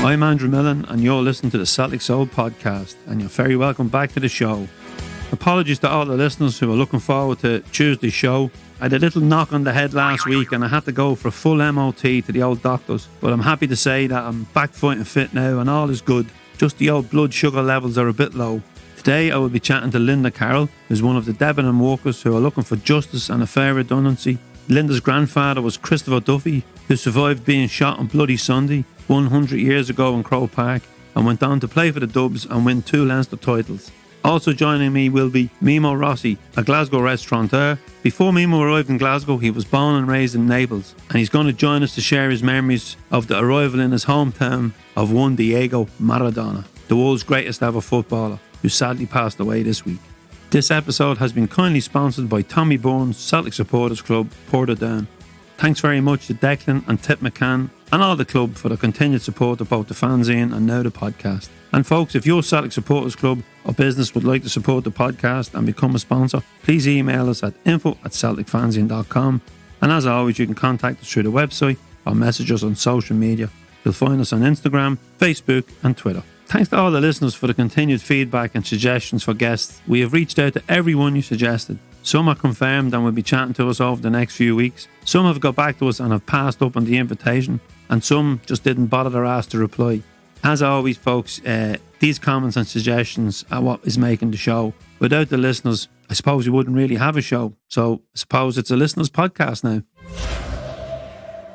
I'm Andrew Milne and you're listening to the Celtic Soul Podcast, and you're very welcome back to the show. Apologies to all the listeners who are looking forward to Tuesday's show. I had a little knock on the head last week and I had to go for a full MOT to the old doctors, but I'm happy to say that I'm back fighting fit now and all is good. Just the old blood sugar levels are a bit low. Today I will be chatting to Linda Carroll, who's one of the Debenham workers who are looking for justice and a fair redundancy. Linda's grandfather was Christopher Duffy, who survived being shot on Bloody Sunday 100 years ago in Croke Park and went on to play for the Dubs and win 2 Leinster titles. Also joining me will be Mimo Rossi, a Glasgow restaurateur. Before Mimo arrived in Glasgow, he was born and raised in Naples, and he's going to join us to share his memories of the arrival in his hometown of one Diego Maradona, the world's greatest ever footballer, who sadly passed away this week. This episode has been kindly sponsored by Tommy Bourne's Celtic Supporters Club, Portadown. Thanks very much to Declan and Tip McCann and all the club for the continued support of both the fanzine and now the podcast. And folks, if your Celtic Supporters Club or business would like to support the podcast and become a sponsor, please email us at info@celticfanzine.com. And as always, you can contact us through the website or message us on social media. You'll find us on Instagram, Facebook and Twitter. Thanks to all the listeners for the continued feedback and suggestions for guests. We have reached out to everyone you suggested. Some are confirmed and will be chatting to us over the next few weeks. Some have got back to us and have passed up on the invitation, and some just didn't bother their ass to reply. As always, folks, these comments and suggestions are what is making the show. Without the listeners, I suppose we wouldn't really have a show. So I suppose it's a listeners' podcast now.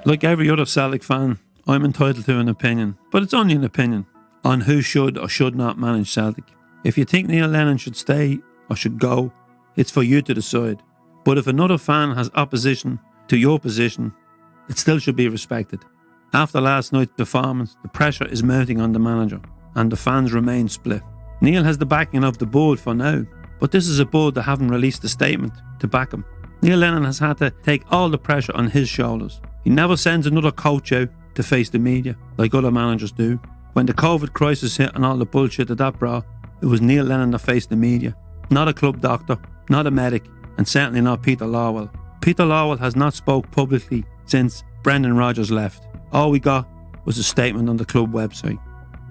Like every other Celtic fan, I'm entitled to an opinion, but it's only an opinion on who should or should not manage Celtic. If you think Neil Lennon should stay or should go, it's for you to decide. But if another fan has opposition to your position, it still should be respected. After last night's performance, the pressure is mounting on the manager and the fans remain split. Neil has the backing of the board for now, but this is a board that haven't released a statement to back him. Neil Lennon has had to take all the pressure on his shoulders. He never sends another coach out to face the media like other managers do. When the COVID crisis hit and all the bullshit that brought, it was Neil Lennon that faced the media. Not a club doctor, not a medic, and certainly not Peter Lawwell. Peter Lawwell has not spoke publicly since Brendan Rodgers left. All we got was a statement on the club website.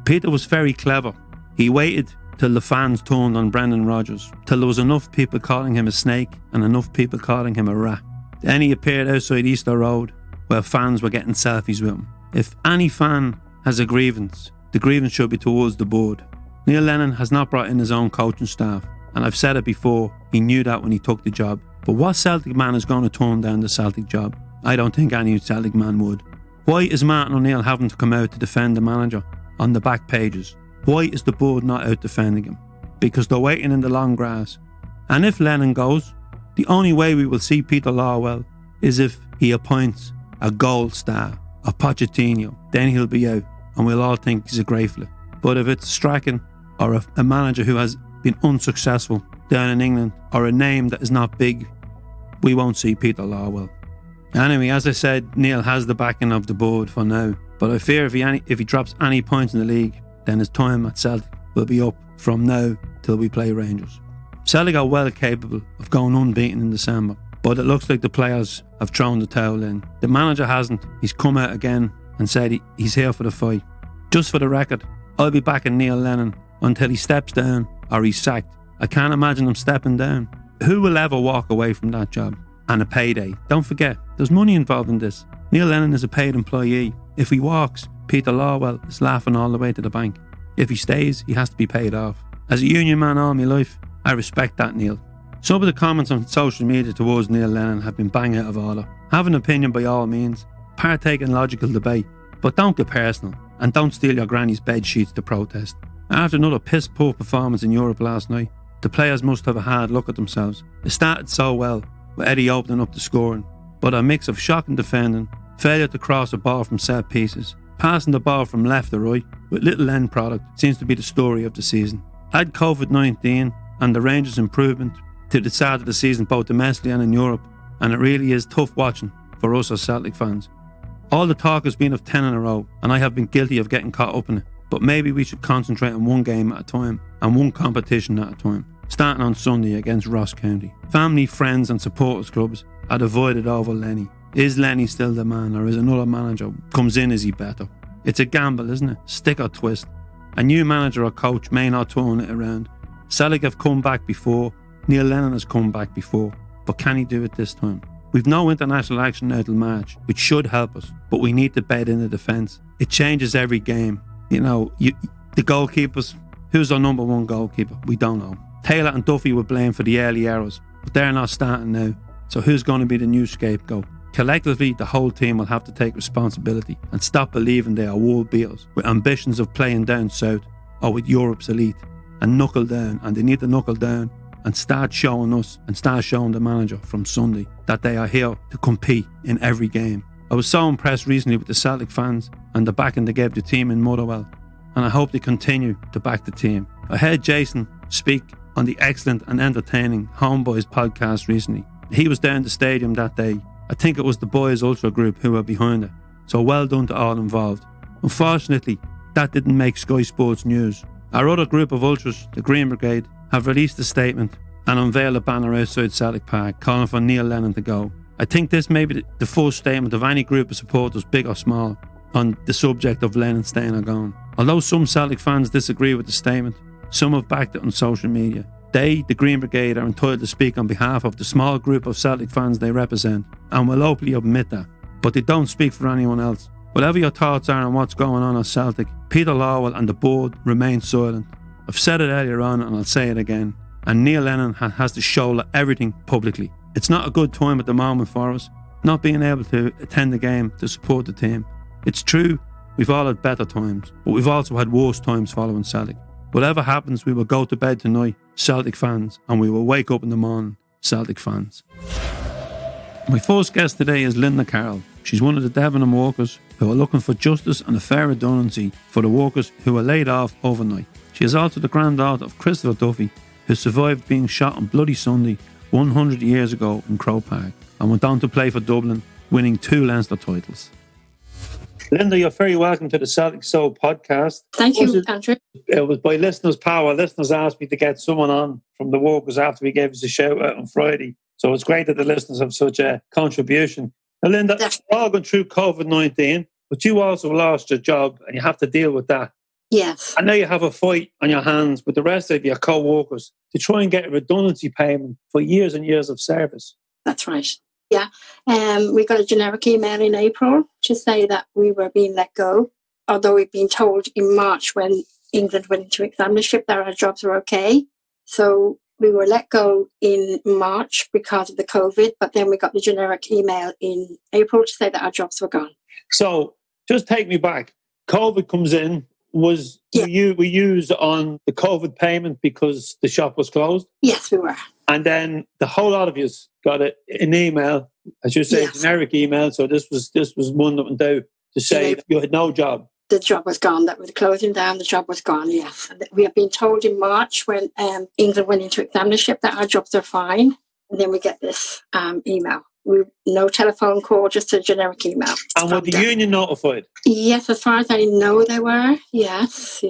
Peter was very clever. He waited till the fans turned on Brendan Rodgers, till there was enough people calling him a snake and enough people calling him a rat. Then he appeared outside Easter Road where fans were getting selfies with him. If any fan has a grievance, the grievance should be towards the board. Neil Lennon has not brought in his own coaching staff, and I've said it before, he knew that when he took the job. But what Celtic man is going to turn down the Celtic job? I don't think any Celtic man would. Why is Martin O'Neill having to come out to defend the manager on the back pages? Why is the board not out defending him? Because they're waiting in the long grass. And if Lennon goes, the only way we will see Peter Lawwell is if he appoints a gold star, a Pochettino. Then he'll be out and we'll all think he's a great fella. But if it's Strachan or a manager who has been unsuccessful down in England or a name that is not big, we won't see Peter Lawwell. Anyway, as I said, Neil has the backing of the board for now, but I fear if he drops any points in the league, then his time at Celtic will be up from now till we play Rangers. Celtic are well capable of going unbeaten in December, but it looks like the players have thrown the towel in. The manager hasn't. He's come out again and said he's here for the fight. Just for the record, I'll be backing Neil Lennon until he steps down or he's sacked. I can't imagine him stepping down. Who will ever walk away from that job? And a payday. Don't forget, there's money involved in this. Neil Lennon is a paid employee. If he walks, Peter Lawwell is laughing all the way to the bank. If he stays, he has to be paid off. As a union man all my life, I respect that, Neil. Some of the comments on social media towards Neil Lennon have been bang out of order. Have an opinion by all means. Partake in logical debate. But don't get personal. And don't steal your granny's bed sheets to protest. After another piss poor performance in Europe last night, the players must have a hard look at themselves. It started so well, with Eddie opening up the scoring, but a mix of shocking defending, failure to cross a ball from set pieces, passing the ball from left to right with little end product seems to be the story of the season. Add COVID-19 and the Rangers' improvement to the start of the season both domestically and in Europe, and it really is tough watching for us as Celtic fans. All the talk has been of 10 in a row, and I have been guilty of getting caught up in it, but maybe we should concentrate on one game at a time and one competition at a time. Starting on Sunday against Ross County. Family, friends and supporters clubs are divided over Lenny. Is Lenny still the man, or is another manager comes in, is he better? It's a gamble, isn't it? Stick or twist. A new manager or coach may not turn it around. Celtic have come back before. Neil Lennon has come back before. But can he do it this time? We've no international action now till March, which should help us. But we need to bed in the defence. It changes every game. The goalkeepers. Who's our number one goalkeeper? We don't know. Taylor and Duffy were blamed for the early errors, but they're not starting now. So who's going to be the new scapegoat? Collectively, the whole team will have to take responsibility and stop believing they are world beaters with ambitions of playing down south or with Europe's elite and knuckle down. And they need to knuckle down and start showing us and start showing the manager from Sunday that they are here to compete in every game. I was so impressed recently with the Celtic fans and the backing they gave the team in Motherwell, and I hope they continue to back the team. I heard Jason speak on the excellent and entertaining Homeboys podcast recently. He was down the stadium that day. I think it was the Boys Ultra group who were behind it. So well done to all involved. Unfortunately, that didn't make Sky Sports news. Our other group of Ultras, the Green Brigade, have released a statement and unveiled a banner outside Celtic Park calling for Neil Lennon to go. I think this may be the first statement of any group of supporters, big or small, on the subject of Lennon staying or gone. Although some Celtic fans disagree with the statement, some have backed it on social media. They, the Green Brigade, are entitled to speak on behalf of the small group of Celtic fans they represent and will openly admit that, but they don't speak for anyone else. Whatever your thoughts are on what's going on at Celtic, Peter Lawwell and the board remain silent. I've said it earlier on and I'll say it again, and Neil Lennon has to shoulder everything publicly. It's not a good time at the moment for us, not being able to attend the game to support the team. It's true, we've all had better times, but we've also had worse times following Celtic. Whatever happens, we will go to bed tonight, Celtic fans, and we will wake up in the morning, Celtic fans. My first guest today is Linda Carroll. She's one of the Debenham workers who are looking for justice and a fair redundancy for the workers who were laid off overnight. She is also the granddaughter of Christopher Duffy, who survived being shot on Bloody Sunday 100 years ago in Croke Park and went on to play for Dublin, winning 2 Leinster titles. Linda, you're very welcome to the Celtic Soul Podcast. Thank you, Andrew. It was by listeners' power. Listeners asked me to get someone on from the workers after we gave us a shout out on Friday. So it's great that the listeners have such a contribution. Now, Linda, we're all going through COVID-19, but you also lost your job and you have to deal with that. Yes. I know you have a fight on your hands with the rest of your co-workers to try and get a redundancy payment for years and years of service. That's right. Yeah. We got a generic email in April to say that we were being let go, although we'd been told in March when England went into examinership that our jobs were okay. So we were let go in March because of the COVID, but then we got the generic email in April to say that our jobs were gone. So just take me back. COVID comes in. We used on the COVID payment because the shop was closed? Yes, we were. And then the whole lot of you got an email, as you say, generic email. So this was one that went out to say that you had no job. The job was gone. That was closing down. The job was gone. Yes, and we had been told in March when England went into examinership that our jobs are fine, and then we get this email. No telephone call, just a generic email. And were the union notified? Yes, as far as I know, they were. Yes.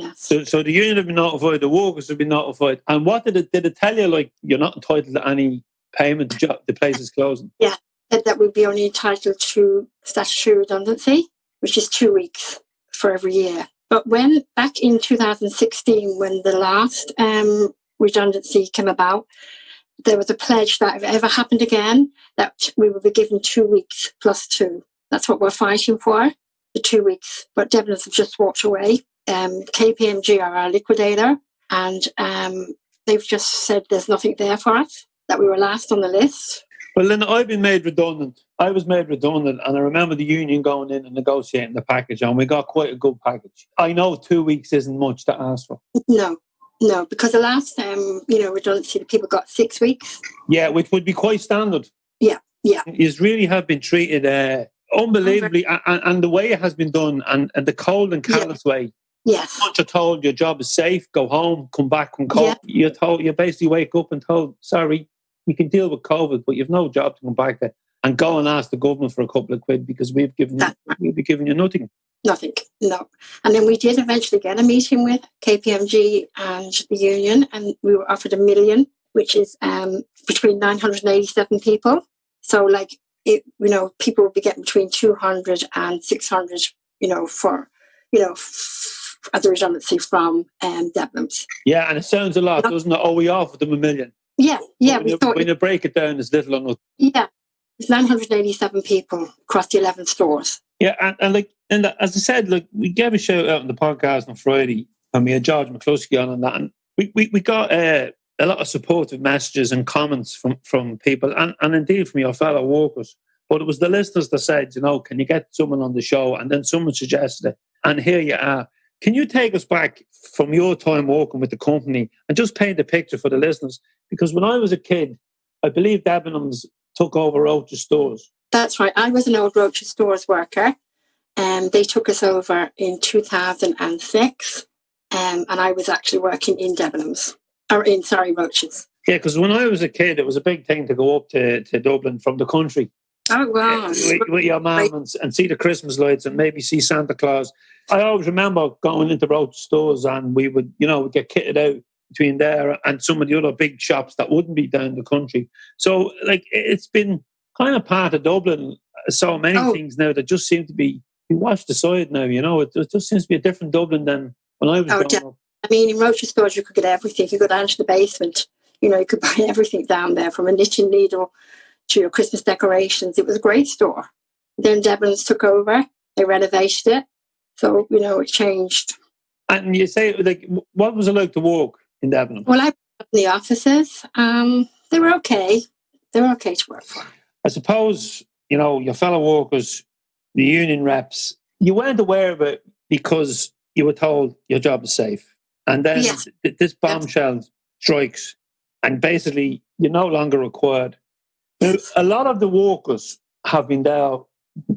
So the union have been notified, the workers have been notified. And what did it tell you? Like, you're not entitled to any payment, the place is closing? Yeah, that we'd be only entitled to statutory redundancy, which is 2 weeks for every year. But when back in 2016, when the last redundancy came about, there was a pledge that if it ever happened again, that we would be given 2 weeks plus 2. That's what we're fighting for, the 2 weeks. But Debenhams have just walked away. KPMG are our liquidator, and they've just said there's nothing there for us, that we were last on the list. Well, Linda, I've been made redundant. I was made redundant, and I remember the union going in and negotiating the package, and we got quite a good package. I know 2 weeks isn't much to ask for. No, because the last redundancy, the people got 6 weeks. Yeah, which would be quite standard. Yeah. You really have been treated unbelievably, and the way it has been done, and the cold and callous way. Yes. Once you're told your job is safe, go home, come back from COVID. Yeah. You basically wake up and told, sorry, you can deal with COVID, but you've no job to come back to, and go and ask the government for a couple of quid because we'll be giving you nothing. Nothing, no. And then we did eventually get a meeting with KPMG and the union, and we were offered $1 million, which is between 987 people. So, people will be getting between 200 and 600, for as a redundancy from Debenhams. Yeah, and it sounds a lot, doesn't it? Oh, we offered them $1 million. Yeah. When you break it down, it's little or nothing. Yeah, it's 987 people across the 11 stores. Yeah, and as I said, we gave a shout out on the podcast on Friday, and we had George McCluskey on that, and we got a lot of supportive messages and comments from people, and indeed from your fellow workers. But it was the listeners that said, can you get someone on the show? And then someone suggested it, and here you are. Can you take us back from your time working with the company and just paint a picture for the listeners? Because when I was a kid, I believe Debenhams took over Roach's stores. That's right. I was an old Roach's stores worker, and they took us over in 2006, and I was actually working in Debenhams, Roach's. Yeah, because when I was a kid, it was a big thing to go up to Dublin from the country. Oh, wow. With your mum and see the Christmas lights and maybe see Santa Claus. I always remember going into Roach stores, and we would, get kitted out between there and some of the other big shops that wouldn't be down the country. So, it's been kind of part of Dublin. So many things now that just seem to be washed aside now, It just seems to be a different Dublin than when I was growing up. I mean, in Roach stores, you could get everything. You go down to the basement, you could buy everything down there, from a knitting needle to your Christmas decorations. It was a great store. Then Debenhams took over. They renovated it. So, it changed. And you say, what was it like to work in Debenham? Well, I worked in the offices. They were okay. They were okay to work for. I suppose, your fellow workers, the union reps, you weren't aware of it because you were told your job is safe. And then this bombshell strikes, and basically you're no longer required. Now, a lot of the workers have been there.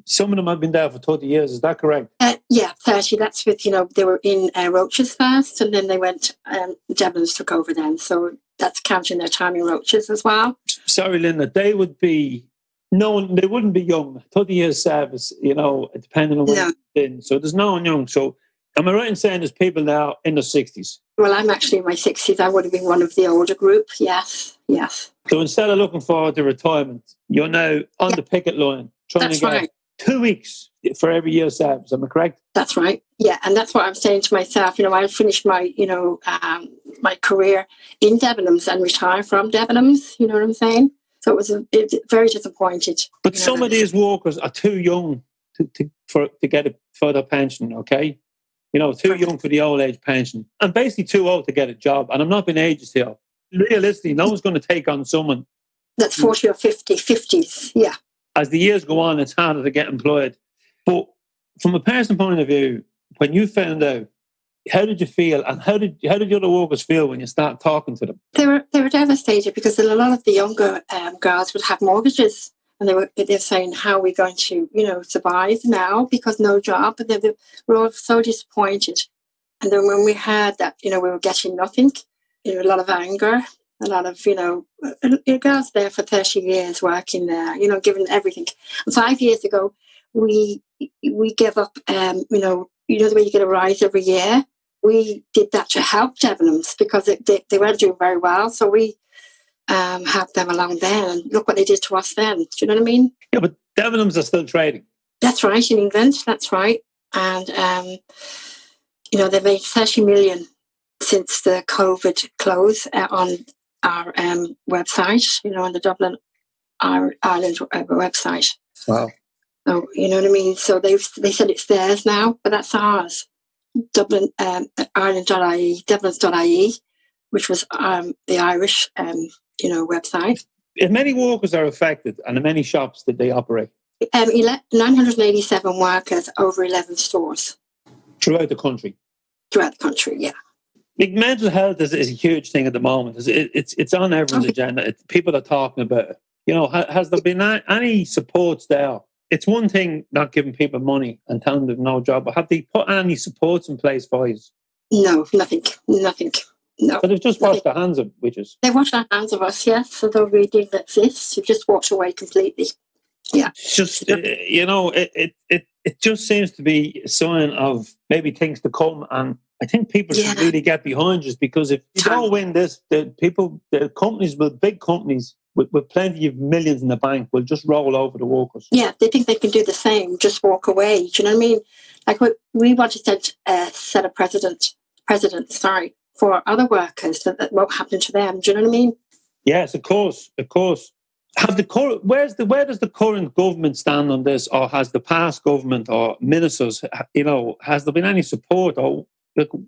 Some of them have been there for 30 years. Is that correct? 30. That's with, they were in Roach's first, and then they went, Debenhams took over then. So that's counting their time in Roach's as well. Sorry, Linda, they wouldn't be young. 30 years service, depending on what you've been. So there's no one young. So am I right in saying there's people now in their 60s? Well, I'm actually in my 60s. I would have been one of the older group. Yes. So instead of looking forward to retirement, you're now on the picket line trying to get 2 weeks for every year service. Am I correct? That's right. Yeah, and that's what I'm saying to myself. I finished my, my career in Debenhams and retire from Debenhams. You know what I'm saying? So it was very disappointed. But some of these workers are too young to get a further pension. Okay. Too young for the old age pension, and basically too old to get a job. And I'm not being ageist here. Realistically, no one's going to take on someone that's 40 or 50s. Yeah. As the years go on, it's harder to get employed. But from a personal point of view, when you found out, how did you feel, and how did the other workers feel when you start talking to them? They were devastated, because a lot of the younger girls would have mortgages, and they're saying, how are we going to survive now, because no job. But they were all so disappointed. And then when we heard that we were getting nothing, a lot of anger, a lot of girls there for 30 years working there, giving everything. And 5 years ago, we gave up. The way you get a rise every year. We did that to help Debenhams, because they weren't doing very well. So we helped them along there, and look what they did to us then. Do you know what I mean? Yeah, but Debenhams are still trading. That's right, in England. That's right. And, they made 30 million since the COVID close on our website, on the Dublin Ireland website. Wow. So, you know what I mean? So they said it's theirs now, but that's ours. Dublin, Ireland.ie, Debenhams.ie, which was the Irish, website. If many workers are affected, and in many shops that they operate? 987 workers over 11 stores. Throughout the country? Throughout the country, yeah. Mental health is a huge thing at the moment. It's on everyone's agenda. People are talking about it. Has there been any supports there? It's one thing not giving people money and telling them no job, but have they put any supports in place for you? No, nothing. No. So they've just washed their hands of witches. They've washed their hands of us, yes. So they really didn't exist. They've just walked away completely. Yeah. It's just, it just seems to be a sign of maybe things to come. And I think people should really get behind you, because if you don't win this, the companies, big companies with plenty of millions in the bank, will just roll over the workers. Yeah, they think they can do the same, just walk away. Do you know what I mean? Like we want to set a precedent, for other workers that won't happen to them. Do you know what I mean? Yes, of course. Where does the current government stand on this, or has the past government or ministers, has there been any support, or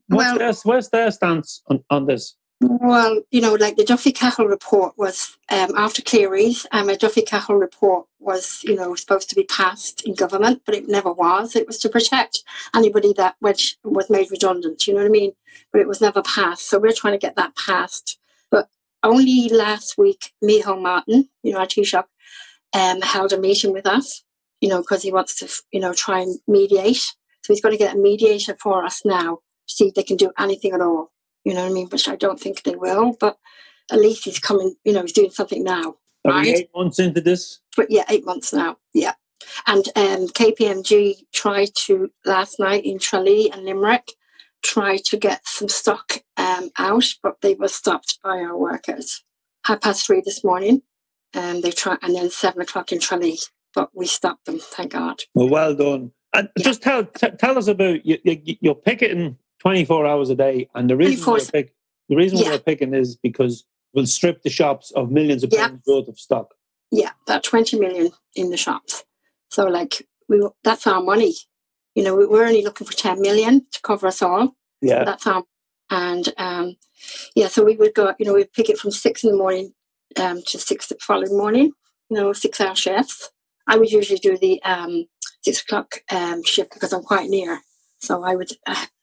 where's their stance on this? Well, like the Duffy Carroll report was after Cleary's. A Duffy Carroll report was, supposed to be passed in government, but it never was. It was to protect anybody that was made redundant. You know what I mean? But it was never passed. So we're trying to get that passed. But only last week, Micheál Martin, our Taoiseach, held a meeting with us. Because he wants to, try and mediate. So he's going to get a mediator for us now to see if they can do anything at all. You know what I mean? Which I don't think they will, but at least he's coming, he's doing something now. Are we 8 months into this? But 8 months now, yeah. And KPMG tried to, last night in Tralee and Limerick, tried to get some stock out, but they were stopped by our workers. 3:30 this morning, and then 7 o'clock in Tralee, but we stopped them, thank God. Well done. And just tell us about you're picketing 24 hours a day, and the reason we're picking is because we'll strip the shops of millions of pounds worth of stock. Yeah, about 20 million in the shops. So, that's our money. We're only looking for 10 million to cover us all. Yeah, so that's our. And so we would go. We'd pick it from 6 in the morning to 6 the following morning. 6-hour shifts. I would usually do the 6 o'clock shift because I'm quite near. So I would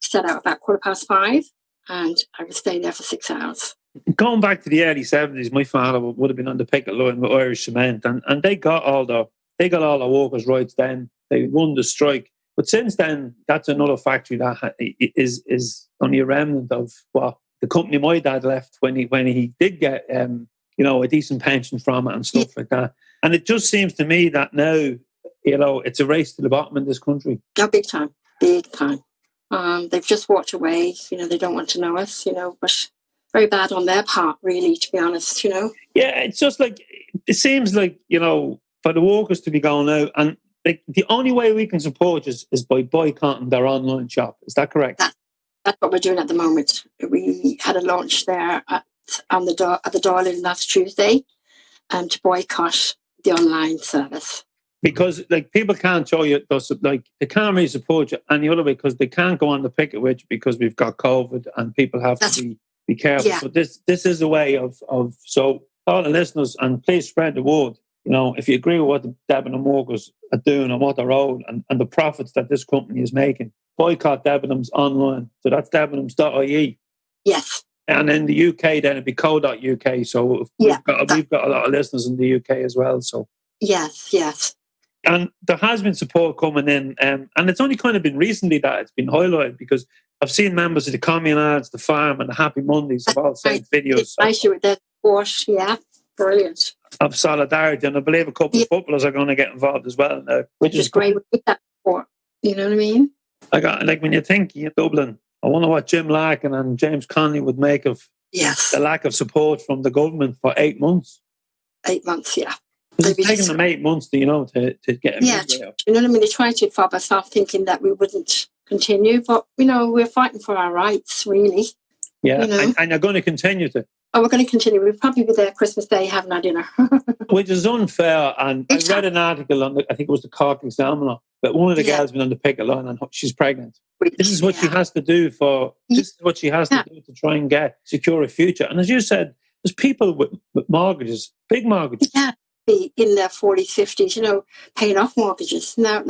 set out about 5:15, and I would stay there for 6 hours. Going back to the early 70s, my father would have been on the picket line with Irish Cement, and they got all the workers' rights then. They won the strike, but since then, that's another factory that is only a remnant of what the company my dad left when he did get a decent pension from it and stuff like that. And it just seems to me that now it's a race to the bottom in this country. Oh, big time. Big time. They've just walked away. They don't want to know us, but very bad on their part, really, to be honest, Yeah, it's just it seems like, for the workers to be going out, and the only way we can support is by boycotting their online shop. Is that correct? That's what we're doing at the moment. We had a launch there at the Darling last Tuesday to boycott the online service. Because people can't show you, they can't really support you any other way because they can't go on the picket with you because we've got COVID and people have to be careful. Yeah. So this is a way of so all the listeners, and please spread the word. If you agree with what the Debenham workers are doing and what they're owed and the profits that this company is making, boycott Debenhams online. So that's debenhams.ie. Yes. And in the UK, then it'd be co.uk. So we've got a lot of listeners in the UK as well. So yes. And there has been support coming in, and it's only kind of been recently that it's been highlighted because I've seen members of the Commune Ads, the Farm, and the Happy Mondays have all sent videos. I see with that support, yeah, brilliant. Of solidarity, and I believe a couple of footballers are going to get involved as well now, which is great with that support. You know what I mean? When you think in Dublin, I wonder what Jim Larkin and James Connolly would make of the lack of support from the government for 8 months. 8 months, yeah. It's taken them 8 months, to get a you know what I mean? They tried to fob us off thinking that we wouldn't continue, but, we're fighting for our rights, really. Yeah, and you're going to continue to. Oh, we're going to continue. We'll probably be there Christmas Day having our dinner. Which is unfair, and I read an article on, I think it was the Cork Examiner, but one of the girls been on the picket line and she's pregnant. This is what she has to do this is what she has to do to try and secure a future. And as you said, there's people with mortgages, big mortgages. Yeah. In their 40s, 50s, paying off mortgages. Now,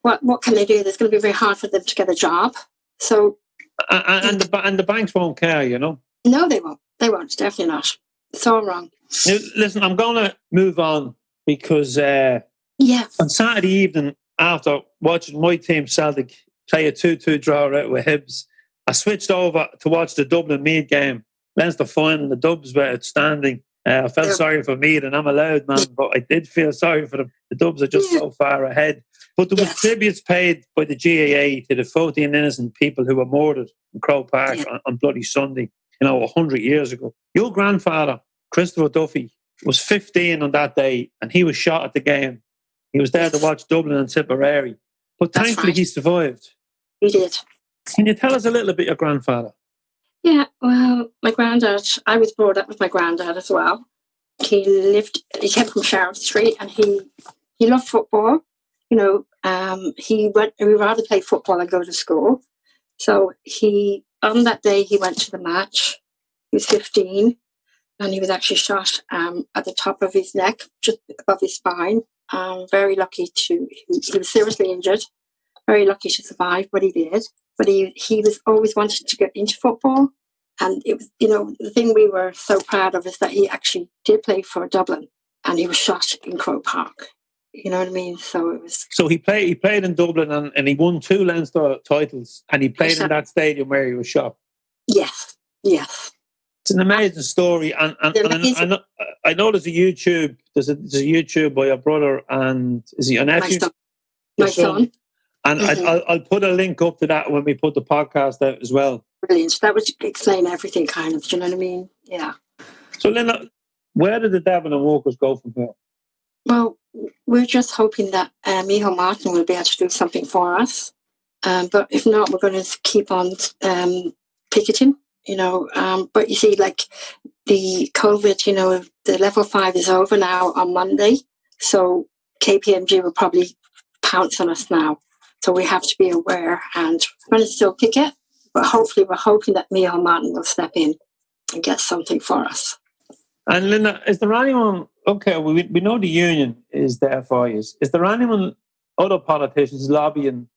what can they do? It's going to be very hard for them to get a job. So, and the banks won't care, No, they won't. They won't. Definitely not. It's all wrong. Now, listen, I'm going to move on because on Saturday evening, after watching my team Celtic play a 2-2 draw out with Hibs, I switched over to watch the Dublin Meath game. Leinster final, the Dubs were outstanding. I felt sorry for Meath, and I'm a loud man, but I did feel sorry for them. The Dubs are just so far ahead. But there was tributes paid by the GAA to the 14 innocent people who were murdered in Croke Park on Bloody Sunday, 100 years ago. Your grandfather, Christopher Duffy, was 15 on that day, and he was shot at the game. He was there to watch Dublin and Tipperary. But That's thankfully right. he survived. He did. Can you tell us a little bit your grandfather? Yeah, well, my granddad, I was brought up with my granddad as well. He came from Sharon Street, and he loved football. You know, he would rather play football than go to school. So on that day, he went to the match. He was 15, and he was actually shot at the top of his neck, just above his spine. Very lucky he was seriously injured. Very lucky to survive, but he did. But he was always wanted to get into football. And it was, the thing we were so proud of is that he actually did play for Dublin, and he was shot in Croke Park. You know what I mean? So it was. So he played in Dublin, and he won 2 Leinster titles, and he played in that stadium where he was shot. Yes. It's an amazing story, and I know there's a YouTube. There's a YouTube by your brother, and is he your nephew? My son. And I'll put a link up to that when we put the podcast out as well. Brilliant. That would explain everything, kind of. Do you know what I mean? Yeah. So, Linda, where did the Debenham workers go from here? Well, we're just hoping that Micheál Martin will be able to do something for us. But if not, we're going to keep on picketing, But you see, like the COVID, the level 5 is over now on Monday. So KPMG will probably pounce on us now. So we have to be aware, and we're going to still picket. But hopefully we're hoping that Micheál Martin will step in and get something for us. And Linda, is there anyone, okay, we know the union is there for you. Is there anyone, other politicians lobbying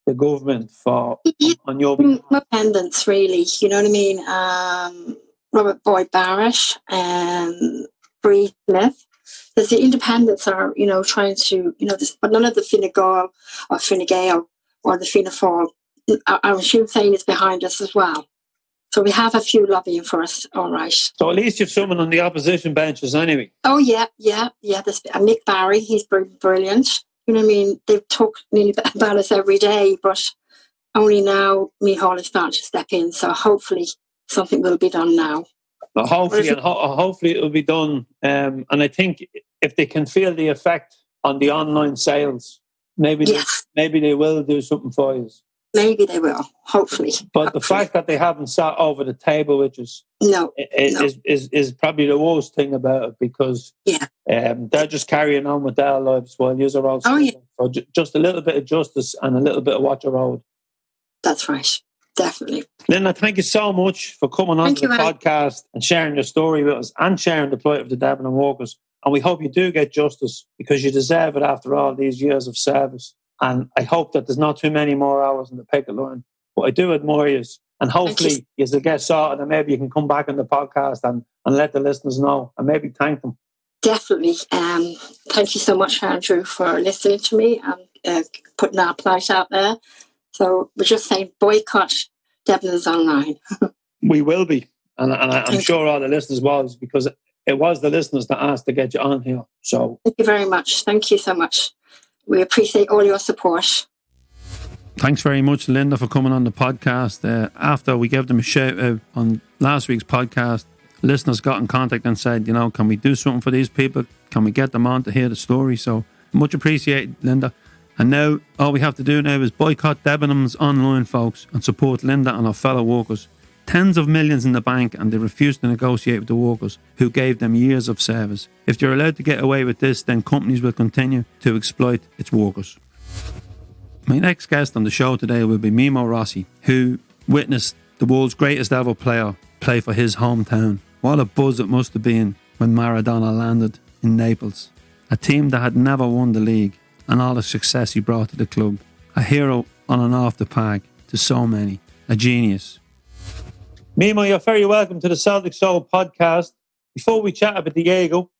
the government on your behalf? Independents, really, you know what I mean? Robert Boyd Barrett and Bree Smith. There's the independents are, trying to, but none of the Fine Gael or Fine Gael or the Fianna Fáil. I'm Sinn Féin is behind us as well. So we have a few lobbying for us, all right. So at least you've someone on the opposition benches anyway. Oh, yeah. There's Mick Barry, he's brilliant. You know what I mean? They talk nearly about us every day, but only now Micheál is starting to step in. So hopefully something will be done now. Well, hopefully it will be done. And I think if they can feel the effect on the online sales, maybe they will do something for you. Maybe they will, hopefully. But the fact that they haven't sat over the table with us is probably the worst thing about it, because they're just carrying on with their lives while you are also. So just a little bit of justice and a little bit of watch your road. That's right, definitely. Linda, thank you so much for coming on to the podcast and sharing your story with us and sharing the plight of the Debenham workers. And we hope you do get justice, because you deserve it after all these years of service. And I hope that there's not too many more hours in the picket line. But I do admire you. And hopefully you'll get sorted, and maybe you can come back on the podcast and let the listeners know and maybe thank them. Definitely. Thank you so much, Andrew, for listening to me and putting our plight out there. So we're just saying boycott Debenhams online. We will be. And I'm sure all the listeners was, because it was the listeners that asked to get you on here. So thank you very much. Thank you so much. We appreciate all your support. Thanks very much, Linda, for coming on the podcast. After we gave them a shout out on last week's podcast, listeners got in contact and said, can we do something for these people? Can we get them on to hear the story? So much appreciated, Linda. And now all we have to do now is boycott Debenhams online, folks, and support Linda and her fellow workers. Tens of millions in the bank, and they refuse to negotiate with the workers who gave them years of service. If they're allowed to get away with this, then companies will continue to exploit its workers. My next guest on the show today will be Mimo Rossi, who witnessed the world's greatest ever player play for his hometown. What a buzz it must have been when Maradona landed in Naples. A team that had never won the league, and all the success he brought to the club. A hero on and off the park to so many. A genius. Mimo, you're very welcome to the Celtic Soul Podcast. Before we chat about Diego,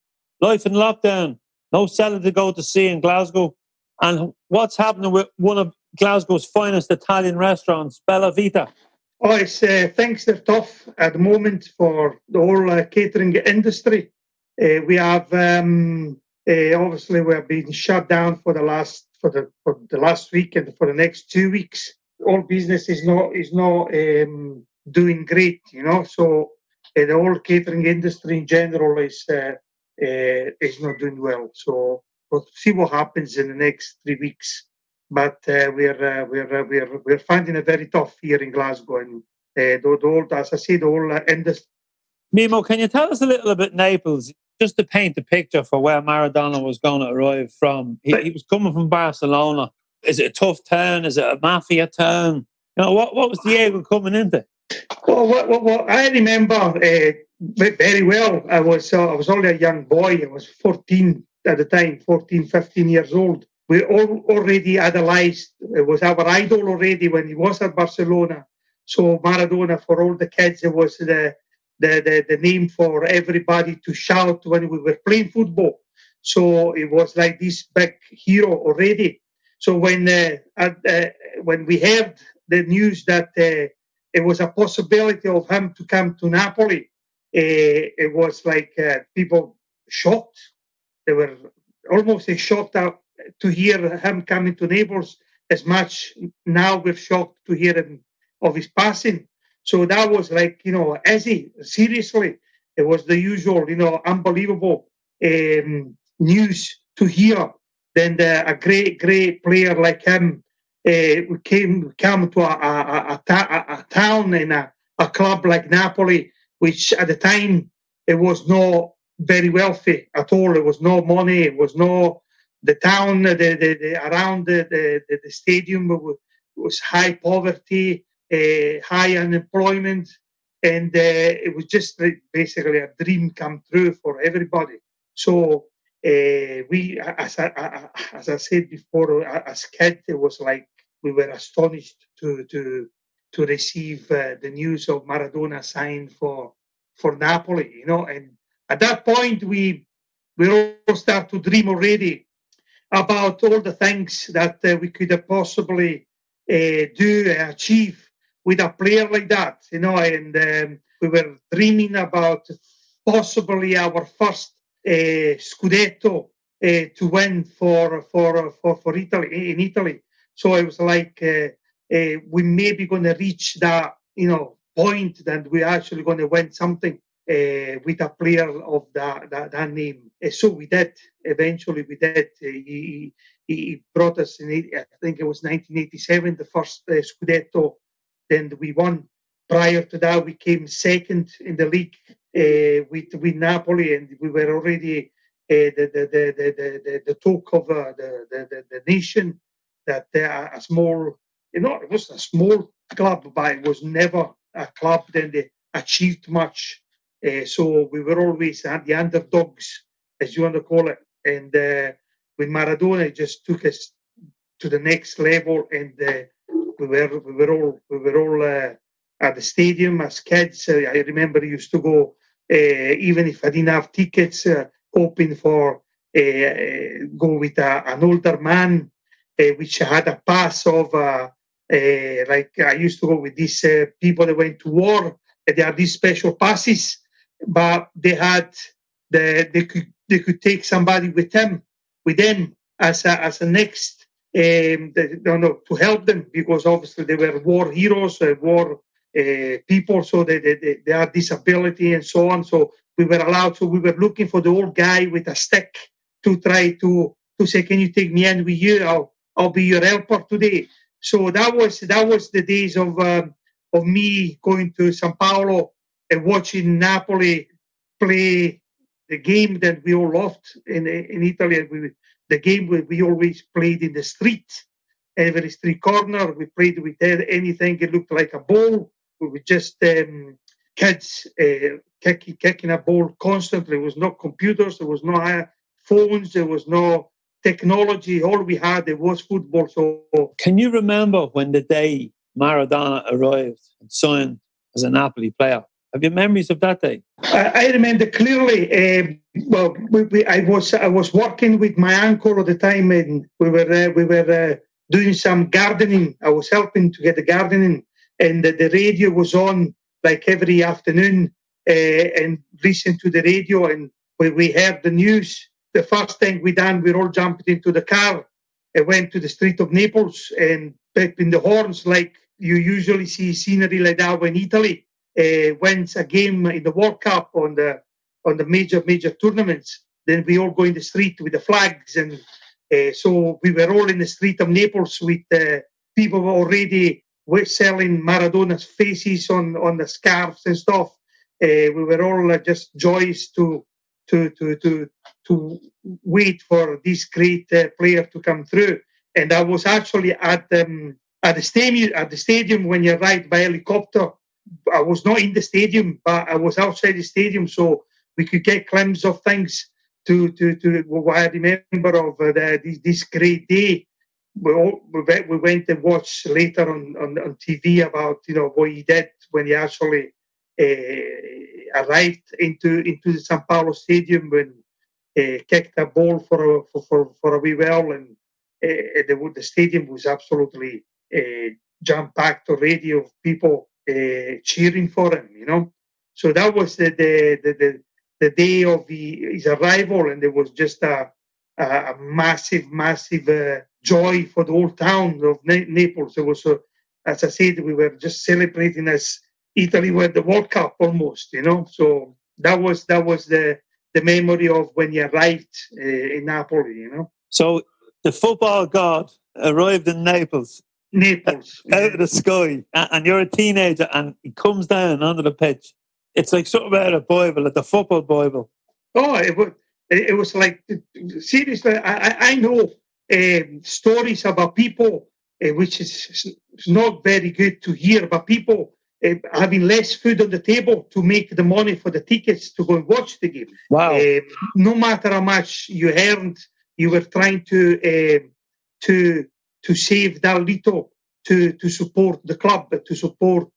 life in lockdown, no selling to go to see in Glasgow, and what's happening with one of Glasgow's finest Italian restaurants, Bella Vita? Oh, things are tough at the moment for the whole catering industry. We have obviously we're being shut down for the last week and for the next 2 weeks. All business is not doing great, So the whole catering industry in general is not doing well. So we'll see what happens in the next 3 weeks. but we're finding it very tough here in Glasgow. And the whole, as I said, the whole industry. Mimo, can you tell us a little about Naples, just to paint the picture for where Maradona was going to arrive from? He was coming from Barcelona. Is it a tough town? Is it a mafia town? You know, what was Diego coming into? Well, what I remember very well, I was only a young boy. I was 14 at the time, 14, 15 years old. We already idolized. It was our idol already when he was at Barcelona. So Maradona, for all the kids, it was the name for everybody to shout when we were playing football. So it was like this big hero already. So when we heard the news that it was a possibility of him to come to Napoli, it was like people shocked. They were almost shocked to hear him coming to Naples as much. Now we're shocked to hear him of his passing. So that was like, easy. Seriously, it was the usual, unbelievable news to hear. Then a great player like him come to a town and a club like Napoli, which at the time it was not very wealthy at all. It was no money. It was no the town around the stadium was high poverty, high unemployment, and it was just basically a dream come true for everybody. So we, as I said before, as kids, it was like we were astonished to receive the news of Maradona signed for Napoli, and at that point we all start to dream already about all the things that we could have possibly achieve with a player like that, and we were dreaming about possibly our first Scudetto to win for Italy in Italy. So it was like we may be going to reach that point that we're actually going to win something with a player of that name. So we did. Eventually, we did. He brought us in. I think it was 1987, the first Scudetto. Then we won. Prior to that, we came second in the league with Napoli, and we were already the talk of the nation. That a small, it was a small club, but it was never a club. Then they achieved much. So we were always the underdogs, as you want to call it. And with Maradona, it just took us to the next level, and we were all at the stadium as kids. I remember I used to go, even if I didn't have tickets, hoping for go with an older man, which had a pass of like I used to go with these people that went to war. They had these special passes, but they had they could take somebody with them as a next to help them, because obviously they were war heroes, war people, so they had disability and so on. So we were allowed. So we were looking for the old guy with a stick to try to say, "Can you take me in with you? I'll be your helper today." So that was the days of me going to São Paulo and watching Napoli play the game that we all loved in Italy. The game we always played in the street, every street corner. We played with anything it looked like a ball. We were just kids kicking a ball constantly. There was no computers, there was no phones, there was no technology. All we had was football. So, can you remember when the day Maradona arrived and signed as a Napoli player? Have you memories of that day? I remember clearly. Well, I was working with my uncle at the time, and we were doing some gardening. I was helping to get the gardening, and the radio was on like every afternoon, and listened to the radio. And when we heard the news, the first thing we done, we all jumped into the car and went to the street of Naples and piping the horns like you usually see scenery like that when Italy wins a game in the World Cup on the major tournaments. Then we all go in the street with the flags and So we were all in the street of Naples with people were already selling Maradona's faces on the scarves and stuff. We were all just joyous to wait for this great player to come through. And I was actually at the stadium when you arrived by helicopter. I was not in the stadium, but I was outside the stadium, so we could get glimpses of things to what I remember of this great day. We went and watched later on TV about what he did when he actually arrived into the San Paolo Stadium when kicked a ball for a wee well, and the stadium was absolutely jam-packed already of people cheering for him. So that was the day of his arrival, and there was just a massive joy for the whole town of Naples. It was, as I said, we were just celebrating as Italy won the World Cup almost, So that was the memory of when he arrived in Napoli, So the football god arrived in Naples. Out of the sky, and you're a teenager, and he comes down onto the pitch. It's like something out of the Bible, like the football Bible. Oh, it was like, seriously, I know stories about people, which is not very good to hear, but people having less food on the table to make the money for the tickets to go and watch the game. Wow. No matter how much you earned, you were trying to save that little to support the club, to support.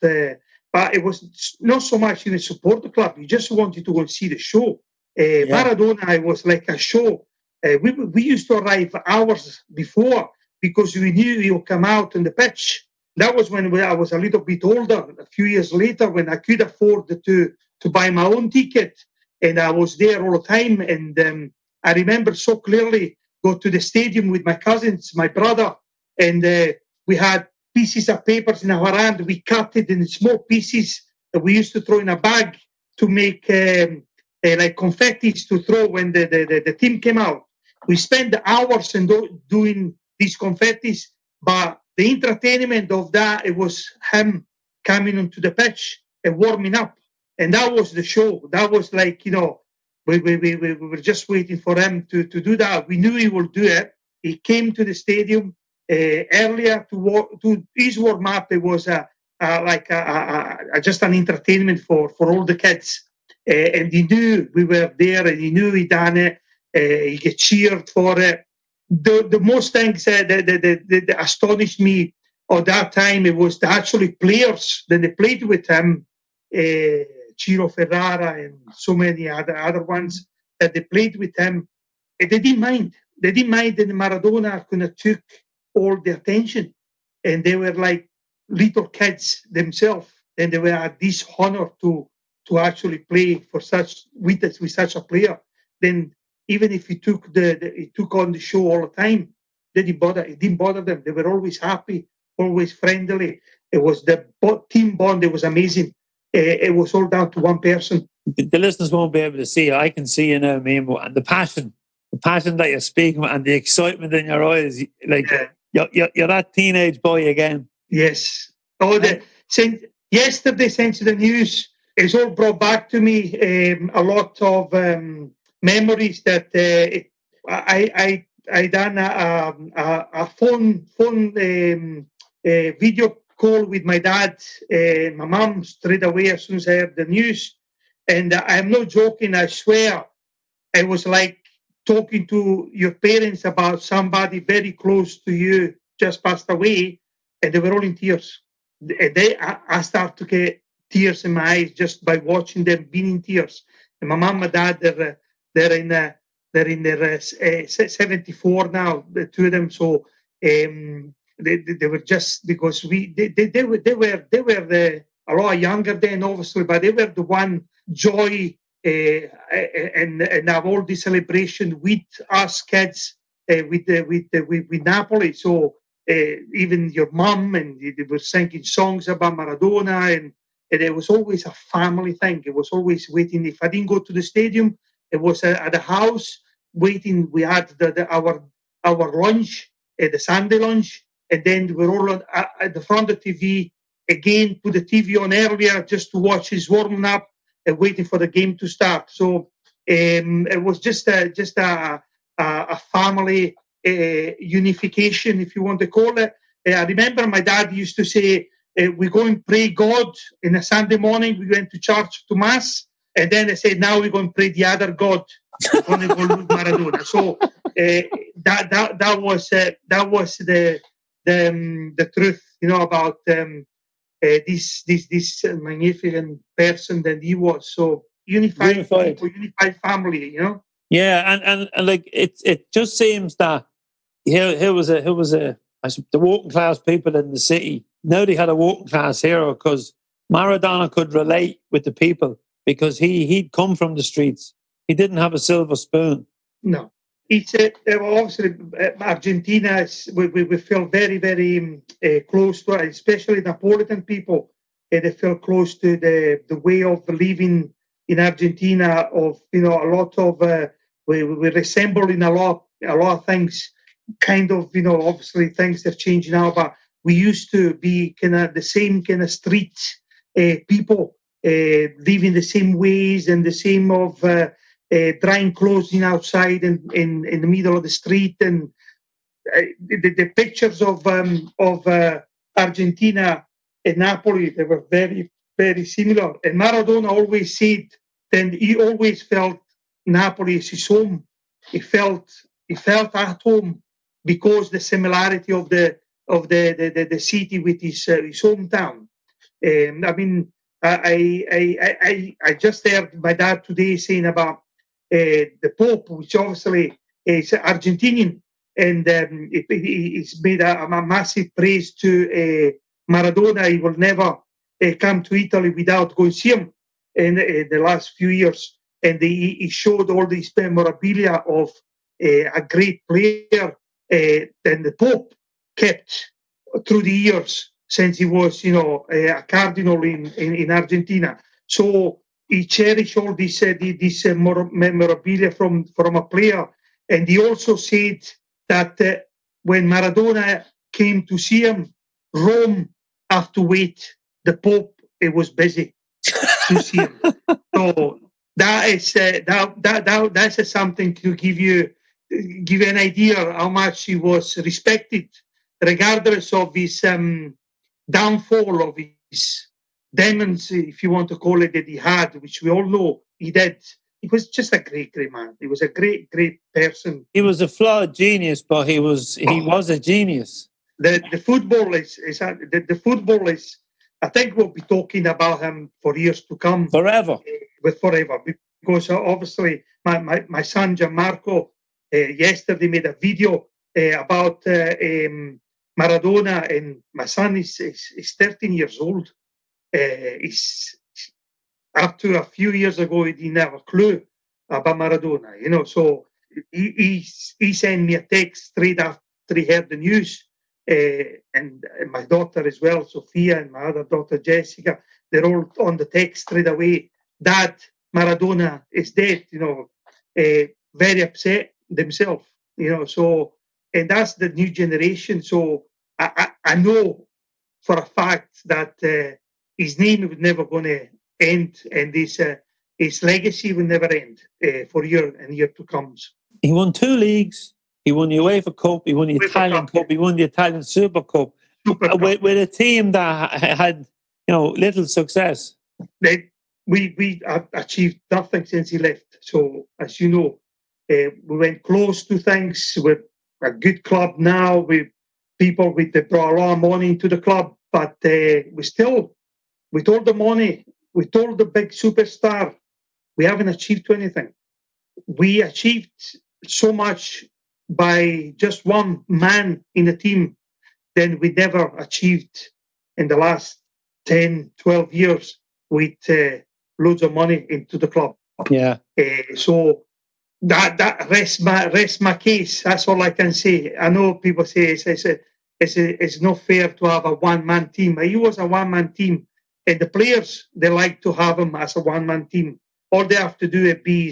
But it was not so much even support the club. You just wanted to go and see the show. Maradona, it was like a show. We used to arrive hours before because we knew he would come out on the pitch. That was when I was a little bit older, a few years later, when I could afford to buy my own ticket. And I was there all the time. And I remember so clearly go to the stadium with my cousins, my brother, and we had pieces of papers in our hand. We cut it in small pieces that we used to throw in a bag to make like confettis to throw when the team came out. We spent hours in doing these confettis, but the entertainment of that, it was him coming onto the pitch and warming up. And that was the show. That was like, we were just waiting for him to do that. We knew he would do it. He came to the stadium earlier to his warm up. It was just an entertainment for all the kids, and he knew we were there, and he knew he done it. He get cheered for it. The most things that astonished me at that time, it was the actually players that they played with him, Ciro Ferrara and so many other ones that they played with him. And they didn't mind. They didn't mind that Maradona kind of took all the attention, and they were like little kids themselves, and they were at this honor to actually play for with such a player. Then even if he took on the show all the time, it didn't bother them. They were always happy, always friendly. It was the team bond. It was amazing. It was all down to one person. The listeners won't be able to see. I can see you now, Mimo, and the passion that you're speaking about, and the excitement in your eyes. Like you're that teenage boy again. Yes. Yesterday, since the news, it's all brought back to me a lot of memories that I done a phone video call with my dad, my mom straight away as soon as I heard the news, and I'm not joking. I swear, it was like talking to your parents about somebody very close to you just passed away, and they were all in tears. I start to get tears in my eyes just by watching them being in tears. And my mom and dad, they're in their 74 now, the two of them. So they were just because they were a lot younger then, obviously, but they were the one joy and have all the celebration with us kids with Napoli. So even your mom, and they were singing songs about Maradona, and it was always a family thing. It was always waiting. If I didn't go to the stadium, it was at the house waiting. We had our lunch, the Sunday lunch, and then we're all at the front of the TV again. Put the TV on earlier just to watch his warming up and waiting for the game to start. So it was just a family unification, if you want to call it. I remember my dad used to say, we go and pray God in a Sunday morning. We went to church to mass, and then they said, now we're going to pray the other God. We're going to go look Maradona. So that was the truth, about this magnificent person that he was. So unified people, unified family, Yeah, and like it just seems that here was the working class people in the city. Now they had a working class hero because Maradona could relate with the people because he'd come from the streets. He didn't have a silver spoon. No. It's obviously Argentina. We feel very, very close to it, especially Napolitan people. They feel close to the way of living in Argentina. Of a lot of we resemble in a lot of things. Kind of obviously things have changed now, but we used to be kind of the same kind of street people, living the same ways and the same of. Drying clothes outside in the middle of the street, and the pictures of Argentina and Napoli, they were very, very similar. And Maradona always said that he always felt Napoli as his home. He felt at home because the similarity of the city with his hometown. I just heard my dad today saying about the Pope, which obviously is Argentinian, and he's made a massive praise to Maradona. He will never come to Italy without going to see him in the last few years. And he showed all this memorabilia of a great player that the Pope kept through the years since he was, a cardinal in Argentina. So he cherished all this memorabilia from a player. And he also said that when Maradona came to see him, Rome have to wait. The Pope, it was busy to see him. So that is that's something to give you an idea how much he was respected, regardless of his downfall, of his demons, if you want to call it, that he had, which we all know he did. He was just a great man. He was a great person. He was a flawed genius, but he was a genius. The football is. I think we'll be talking about him for years to come. Forever, because obviously my son Gianmarco yesterday made a video about Maradona, and my son is 13 years old. He's up to a few years ago, he didn't have a clue about Maradona, so he sent me a text straight after he heard the news, and my daughter as well, Sophia, and my other daughter, Jessica, they're all on the text straight away. Dad, Maradona is dead, very upset themselves, so, and that's the new generation. So I know for a fact that his name was never going to end, and his legacy will never end for year to come. He won 2 leagues. He won the UEFA Cup. He won the Italian Cup. He won the Italian Super Cup. With a team that had, little success. We have achieved nothing since he left. So, as you know, we went close to things. We're a good club now with people that brought a lot of money into the club, but with all the money, with all the big superstar, we haven't achieved anything. We achieved so much by just one man in the team than we never achieved in the last 10, 12 years with loads of money into the club. Yeah. So that rests my case. That's all I can say. I know people say it's not fair to have a one-man team. He was a one-man team, and the players, they like to have him as a one-man team. All they have to do is be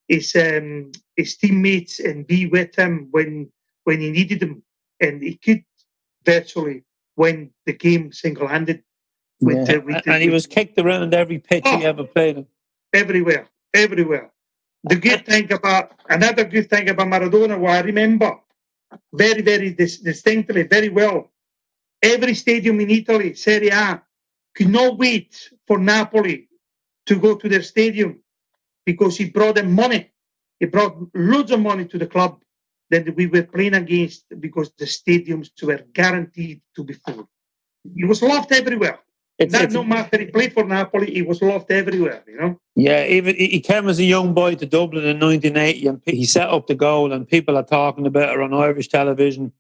his teammates and be with him when when he needed him, and he could virtually win the game single-handed. And he was kicked around every pitch he ever played in. Everywhere. Another good thing about Maradona, what I remember very, very distinctly, very well, every stadium in Italy, Serie A, could not wait for Napoli to go to their stadium because he brought them money. He brought loads of money to the club that we were playing against because the stadiums were guaranteed to be full. He was loved everywhere. No matter he played for Napoli, he was loved everywhere, you know. Yeah, even he came as a young boy to Dublin in 1980 and he set up the goal and people are talking about it on Irish television.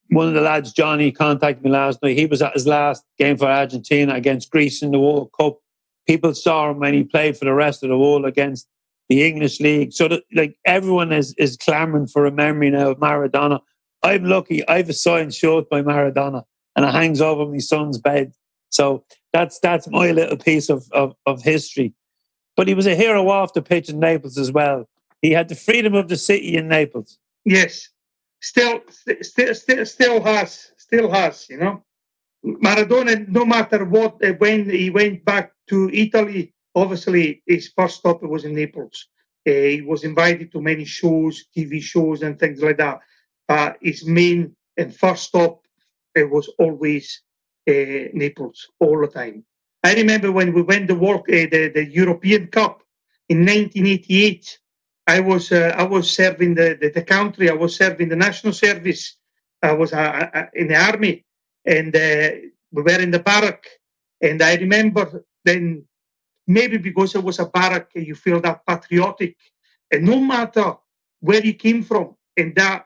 One of the lads, Johnny, contacted me last night. He was at his last game for Argentina against Greece in the World Cup. People saw him when he played for the rest of the world against the English League. So that, everyone is clamouring for a memory now of Maradona. I'm lucky. I have a signed shirt by Maradona and it hangs over my son's bed. So that's my little piece of history. But he was a hero off the pitch in Naples as well. He had the freedom of the city in Naples. Yes, still has, you know. Maradona, no matter what, when he went back to Italy, obviously his first stop was in Naples. He was invited to many shows, TV shows and things like that. His main and first stop was always Naples all the time. I remember when we went to the European Cup in 1988. I was serving the country. I was serving the national service. I was in the army, and we were in the barrack. And I remember then, maybe because it was a barrack, you feel that patriotic, and no matter where you came from, and that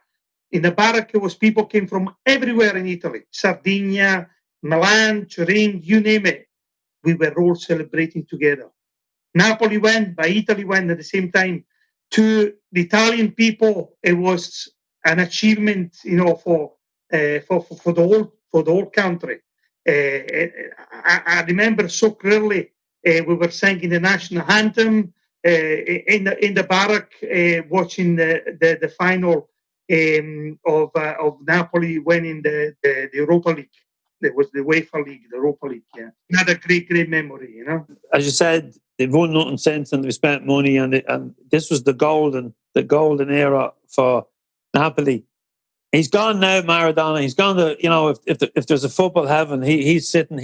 in the barrack it was people came from everywhere in Italy, Sardinia, Milan, Turin, you name it. We were all celebrating together. Napoli won, but Italy won at the same time. To the Italian people, it was an achievement, you know, for the whole country. I remember so clearly. We were singing the national anthem in the barrack, watching the final of Napoli winning the Europa League. It was the UEFA League, the Europa League. Yeah, another great memory, you know. As you said, they've won nothing since, and they've spent money, and this was the golden era for Napoli. He's gone now, Maradona. He's gone to, you know, if there's a football heaven, he's sitting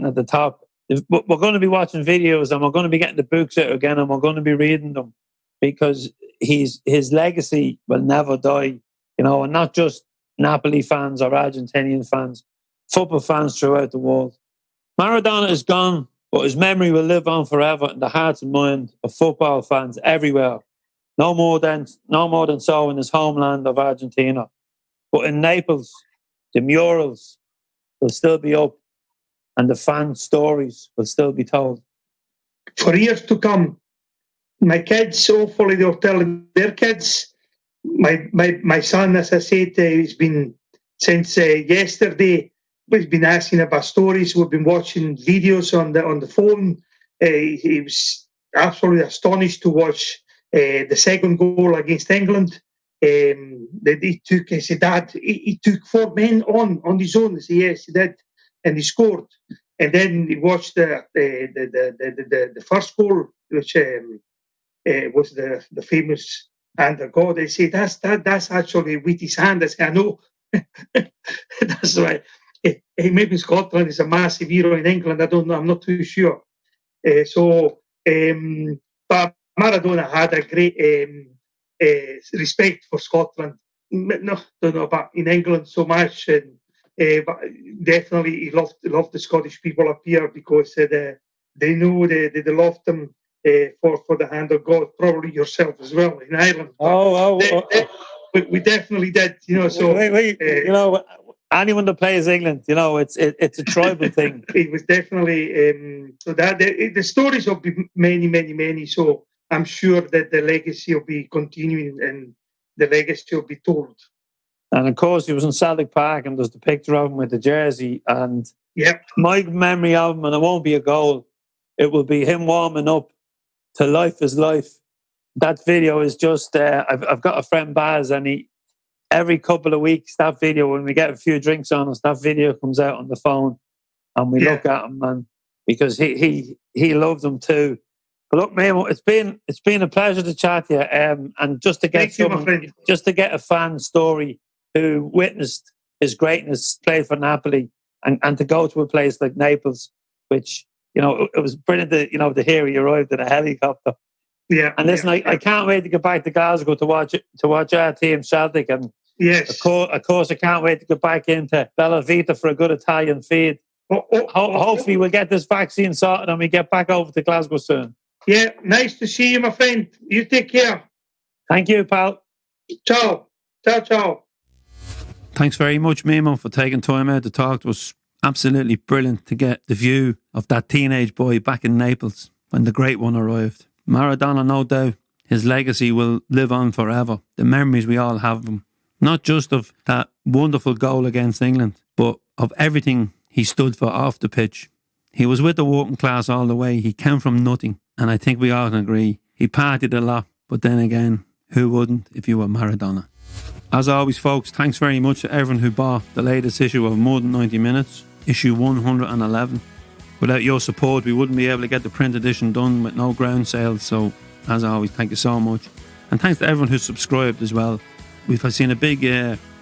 at the top. We're going to be watching videos, and we're going to be getting the books out again, and we're going to be reading them because his legacy will never die. You know, and not just Napoli fans or Argentinian fans, football fans throughout the world. Maradona is gone, but his memory will live on forever in the hearts and mind of football fans everywhere. No more than so in his homeland of Argentina. But in Naples, the murals will still be up and the fan stories will still be told. For years to come, my kids, hopefully they'll tell their kids. My son, as I said, he's been, since yesterday, he's been asking about stories. We've been watching videos on the phone. He was absolutely astonished to watch the second goal against England. That he took, he said, Dad, he took 4 men on his own. I said, yes, he did, and he scored. And then he watched the first goal, which was the famous hand of God. I said, that's actually with his hand. I said, I know. That's why. Maybe Scotland is a massive hero in England. I don't know. I'm not too sure. But Maradona had a great respect for Scotland. No, don't know about in England so much, and but definitely he loved the Scottish people up here because they knew they loved them for the hand of God. Probably yourself as well in Ireland. We definitely did, you know. So you know, anyone that plays England, you know, it's a tribal thing. It was definitely so that the stories will be many. So I'm sure that the legacy will be continuing and the legacy will be told. And of course, he was in Celtic Park, and there's the picture of him with the jersey. And my memory of him, and it won't be a goal, it will be him warming up to Life is Life. That video is just, I've got a friend, Baz, and every couple of weeks, that video, when we get a few drinks on us, that video comes out on the phone and we look at him, and because he loves them too. But look, Mimo, it's been a pleasure to chat to you, and just to get just to get a fan story who witnessed his greatness, played for Napoli, and to go to a place like Naples, which, you know, it was brilliant to, you know, to hear he arrived in a helicopter. Yeah. And listen, I can't wait to get back to Glasgow to watch our team Celtic, and yes, of course I can't wait to get back into Bella Vita for a good Italian feed. Hopefully we'll get this vaccine sorted and we get back over to Glasgow soon. Yeah, nice to see you, my friend. You take care. Thank you, pal. Ciao. Ciao, ciao. Thanks very much, Mimo, for taking time out to talk to us. Absolutely brilliant to get the view of that teenage boy back in Naples when the great one arrived. Maradona, no doubt, his legacy will live on forever. The memories we all have of him, not just of that wonderful goal against England, but of everything he stood for off the pitch. He was with the working class all the way. He came from nothing, and I think we all can agree he partied a lot, but then again, who wouldn't if you were Maradona? As always, folks, thanks very much to everyone who bought the latest issue of More Than 90 Minutes, issue 111. Without your support, we wouldn't be able to get the print edition done with no ground sales. So, as always, thank you so much. And thanks to everyone who subscribed as well. We've seen a big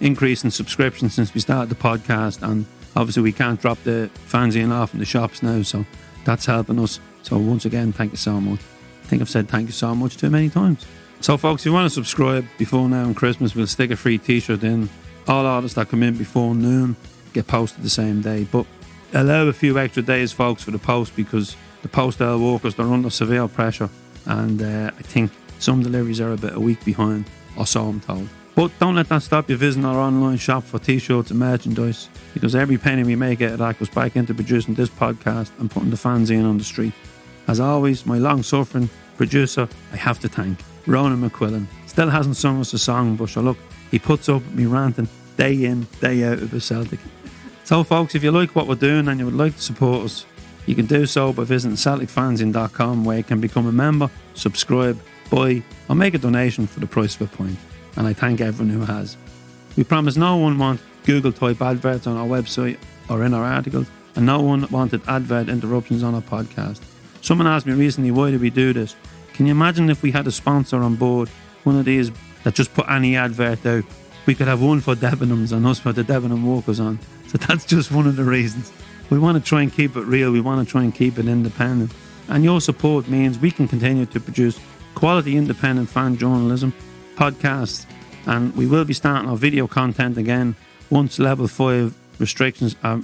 increase in subscriptions since we started the podcast, and obviously we can't drop the fanzine off in the shops now, so that's helping us. So once again, thank you so much. I think I've said thank you so much too many times. So folks, if you want to subscribe before now and Christmas, we'll stick a free t-shirt in. All orders that come in before noon get posted the same day, but allow a few extra days, folks, for the post, because the postal workers, they're under severe pressure, and I think some deliveries are about a week behind, or so I'm told. But don't let that stop you visiting our online shop for t-shirts and merchandise, because every penny we make out of that goes back into producing this podcast and putting the fanzine on the street. As always, my long-suffering producer, I have to thank Ronan McQuillan. Still hasn't sung us a song, but sure, look, he puts up with me ranting day in, day out about Celtic. So folks, if you like what we're doing and you would like to support us, you can do so by visiting CelticFanzine.com, where you can become a member, subscribe, buy, or make a donation for the price of a pint. And I thank everyone who has. We promise no one wants Google type adverts on our website or in our articles, and no one wanted advert interruptions on our podcast. Someone asked me recently, why do we do this? Can you imagine if we had a sponsor on board, one of these that just put any advert out? We could have one for Debenhams and us for the Debenham workers on. So that's just one of the reasons. We want to try and keep it real. We want to try and keep it independent. And your support means we can continue to produce quality independent fan journalism, podcasts, and we will be starting our video content again once level 5 restrictions are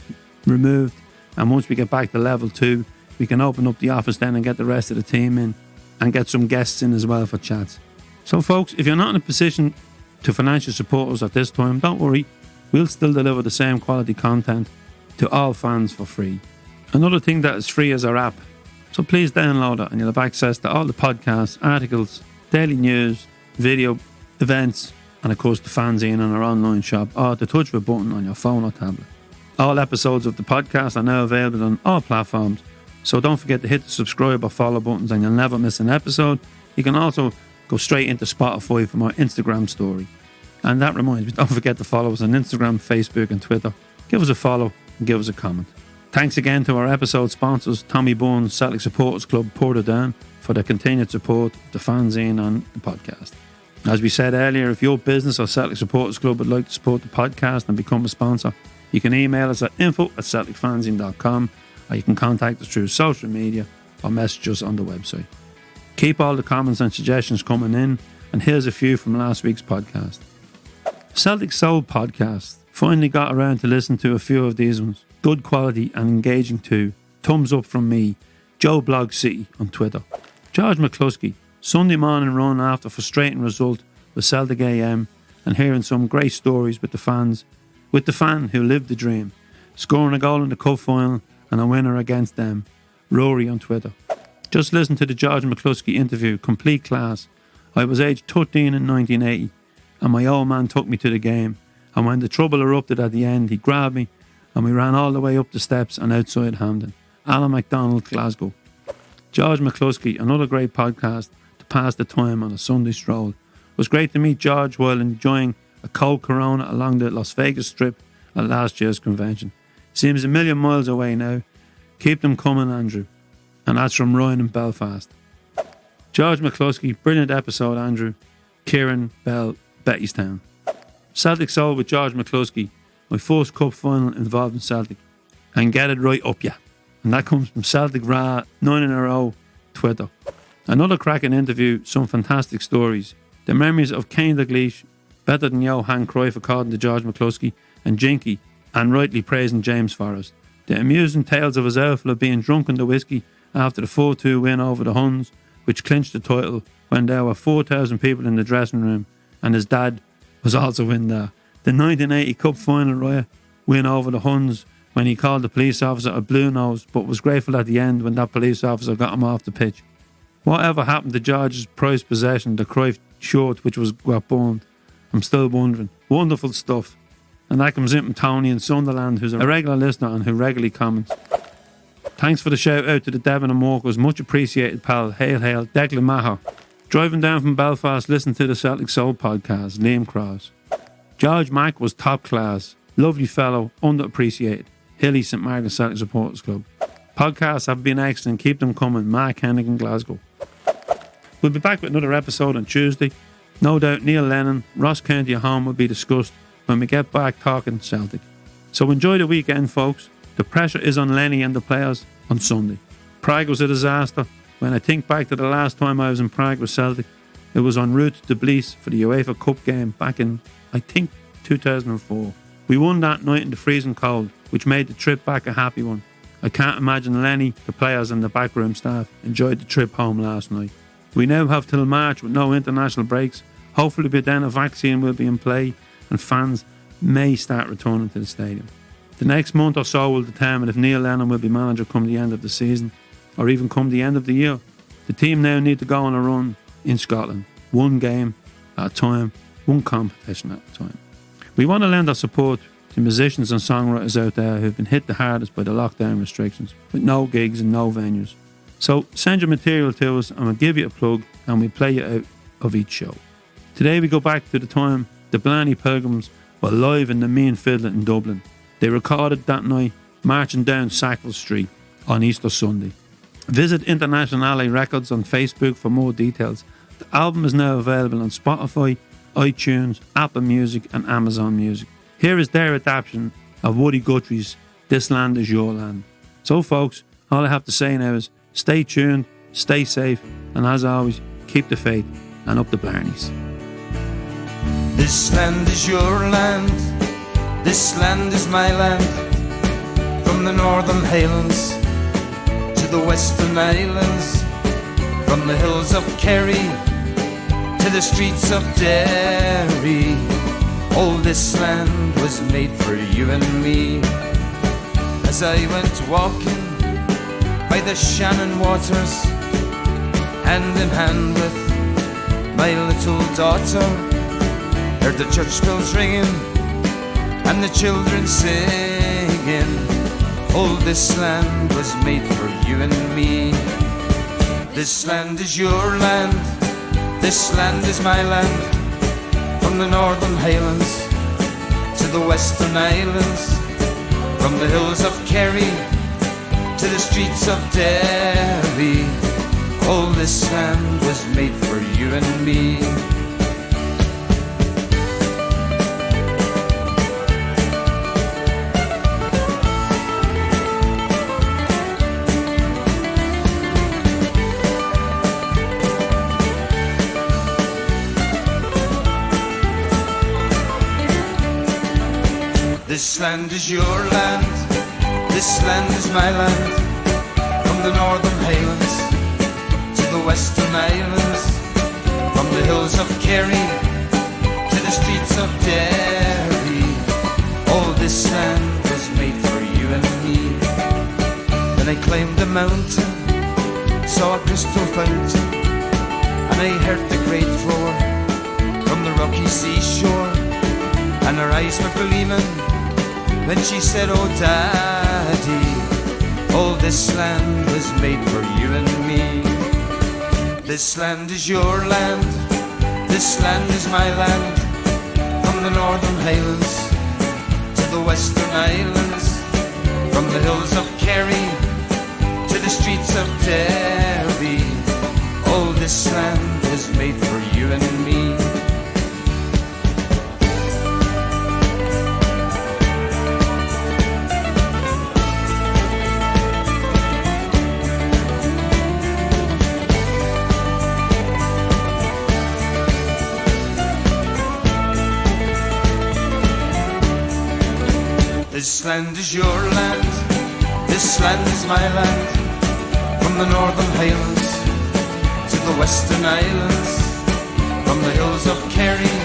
removed, and once we get back to level 2, we can open up the office then and get the rest of the team in and get some guests in as well for chats. So folks, if you're not in a position to financially support us at this time, don't worry, we'll still deliver the same quality content to all fans for free. Another thing that is free is our app, so please download it and you'll have access to all the podcasts, articles, daily news, video, events, and of course the fanzine on our online shop, or at the touch of a button on your phone or tablet. All episodes of the podcast are now available on all platforms, so don't forget to hit the subscribe or follow buttons and you'll never miss an episode. You can also go straight into Spotify from our Instagram story. And that reminds me, don't forget to follow us on Instagram, Facebook and Twitter. Give us a follow and give us a comment. Thanks again to our episode sponsors, Tommy Bourne's Celtic Supporters Club, Portadown, for their continued support of the fanzine and the podcast. As we said earlier, if your business or Celtic Supporters Club would like to support the podcast and become a sponsor, you can email us at info@celticfanzine.com, or you can contact us through social media or message us on the website. Keep all the comments and suggestions coming in, and here's a few from last week's podcast. Celtic Soul Podcast. Finally got around to listen to a few of these ones. Good quality and engaging too. Thumbs up from me. Joe Blog City on Twitter. George McCluskey. Sunday morning run after frustrating result with Celtic AM, and hearing some great stories with the fans, with the fan who lived the dream. Scoring a goal in the cup final and a winner against them. Rory on Twitter. Just listen to the George McCluskey interview. Complete class. I was aged 13 in 1980 and my old man took me to the game, and when the trouble erupted at the end, he grabbed me and we ran all the way up the steps and outside Hampden. Alan MacDonald, Glasgow. George McCluskey, another great podcast to pass the time on a Sunday stroll. It was great to meet George while enjoying a cold Corona along the Las Vegas Strip at last year's convention. Seems a million miles away now. Keep them coming, Andrew. And that's from Ryan in Belfast. George McCluskey, brilliant episode, Andrew. Kieran Bell, Bettystown. Celtic Soul with George McCluskey, my first cup final involved in Celtic. And get it right up ya. And that comes from Celtic Ra 9 in a row Twitter. Another cracking interview, some fantastic stories. The memories of Kane Dalglish, better than Johan Cruyff according to George McCluskey, and Jinky, and rightly praising James Forrest. The amusing tales of his outflow being drunk on the whiskey after the 4-2 win over the Huns, which clinched the title when there were 4,000 people in the dressing room, and his dad was also in there. The 1980 Cup final riot win over the Huns when he called the police officer a blue nose, but was grateful at the end when that police officer got him off the pitch. Whatever happened to George's prized possession, the Cruyff shirt which got burned? I'm still wondering. Wonderful stuff. And that comes in from Tony in Sunderland, who's a regular listener and who regularly comments. Thanks for the shout out to the Debenham workers. Much appreciated, pal. Hail, hail. Declan Maher. Driving down from Belfast, listening to the Celtic Soul Podcast. Liam Cross. George Mack was top class. Lovely fellow. Underappreciated. Hilly St Margaret Celtic Supporters Club. Podcasts have been excellent. Keep them coming. Mark Hennig in Glasgow. We'll be back with another episode on Tuesday. No doubt Neil Lennon, Ross County at home will be discussed when we get back talking Celtic. So enjoy the weekend, folks. The pressure is on Lenny and the players on Sunday. Prague was a disaster. When I think back to the last time I was in Prague with Celtic, it was en route to Tbilisi for the UEFA Cup game back in, I think, 2004. We won that night in the freezing cold, which made the trip back a happy one. I can't imagine Lenny, the players and the backroom staff enjoyed the trip home last night. We now have till March with no international breaks. Hopefully by then a vaccine will be in play and fans may start returning to the stadium. The next month or so will determine if Neil Lennon will be manager come the end of the season or even come the end of the year. The team now need to go on a run in Scotland, one game at a time, one competition at a time. We want to lend our support to musicians and songwriters out there who've been hit the hardest by the lockdown restrictions with no gigs and no venues. So send your material to us and we'll give you a plug and we'll play you out of each show. Today we go back to the time the Blarney Pilgrims were live in the Mean Fiddler in Dublin. They recorded that night marching down Sackville Street on Easter Sunday. Visit Internationale Records on Facebook for more details. The album is now available on Spotify, iTunes, Apple Music and Amazon Music. Here is their adaptation of Woody Guthrie's This Land Is Your Land. So folks, all I have to say now is stay tuned, stay safe, and as always, keep the faith and up the Blarneys. This land is your land, this land is my land. From the northern highlands to the western islands, from the hills of Kerry to the streets of Derry. All this land was made for you and me. As I went walking by the Shannon waters, hand in hand with my little daughter, heard the church bells ringing and the children singing. All this land was made for you and me. This land is your land, this land is my land. From the northern highlands to the western islands, from the hills of Kerry to the streets of Derry. All this land was made for you and me. This land is your land, this land is my land. From the northern highlands to the western islands, from the hills of Kerry to the streets of Derry. All this land was made for you and me. Then I climbed a mountain, saw a crystal fountain, and I heard the great roar from the rocky seashore. And her eyes were gleaming when she said, oh daddy, all this land was made for you and me. This land is your land, this land is my land. From the Northern Highlands to the Western Islands, from the hills of Kerry to the streets of Derry. All this land was made for you and me. This land is your land, this land is my land, from the Northern Highlands to the Western Islands, from the hills of Kerry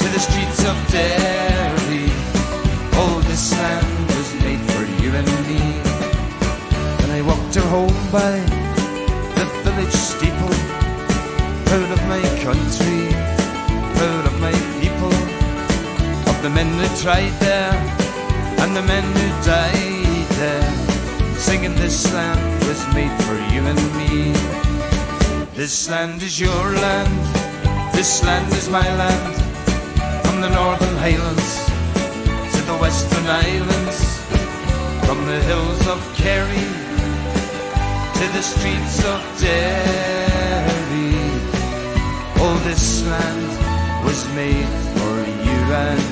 to the streets of Derry. Oh, this land was made for you and me. When I walked her home by the village steeple, proud of my country, proud of my people, of the men who tried there and the men who died there, singing this land was made for you and me. This land is your land, this land is my land, from the Northern Highlands to the Western Islands, from the hills of Kerry to the streets of Derry. Oh, this land was made for you and me.